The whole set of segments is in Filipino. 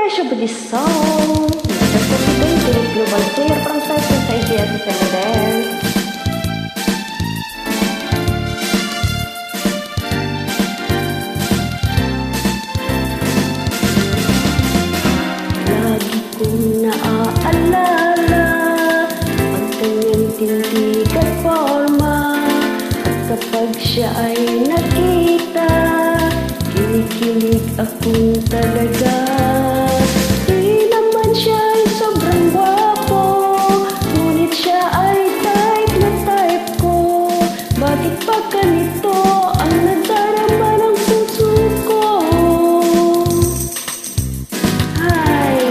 version of this song. Mr. President, global player from Cyprus, idea to dance. Lagi kong naaalala ang kanyang tindig at forma, at kapag siya ay nakita, kinikilig akong talaga. Di naman siya ay sobrang gwapo, ngunit siya ay type na type ko. Bakit pa ganito ang nadarama ng puso ko? Ay,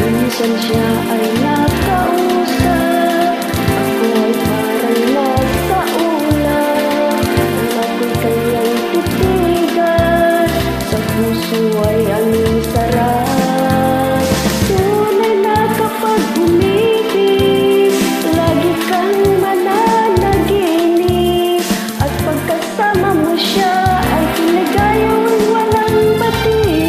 minsan siya ay nakausap, ako ay parang nagkaulap. Ang ako'y kanyang titigan, sa puso ay aming sarap. Tunay na kapag umibig, lagi kang mananaginip, at pagkasama mo siya ay kinagayang walang batis.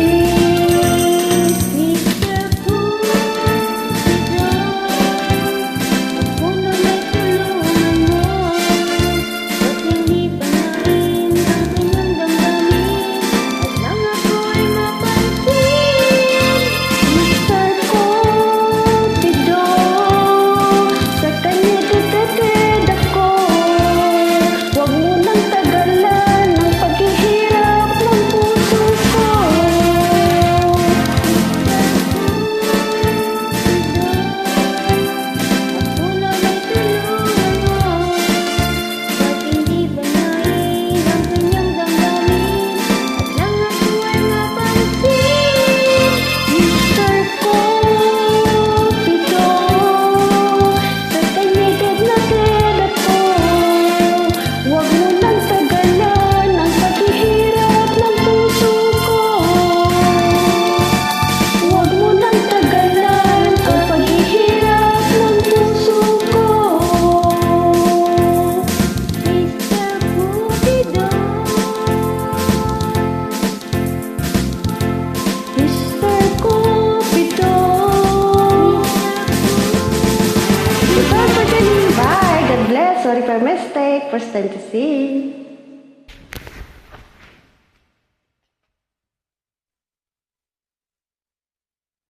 Sorry for mistake, first time to see.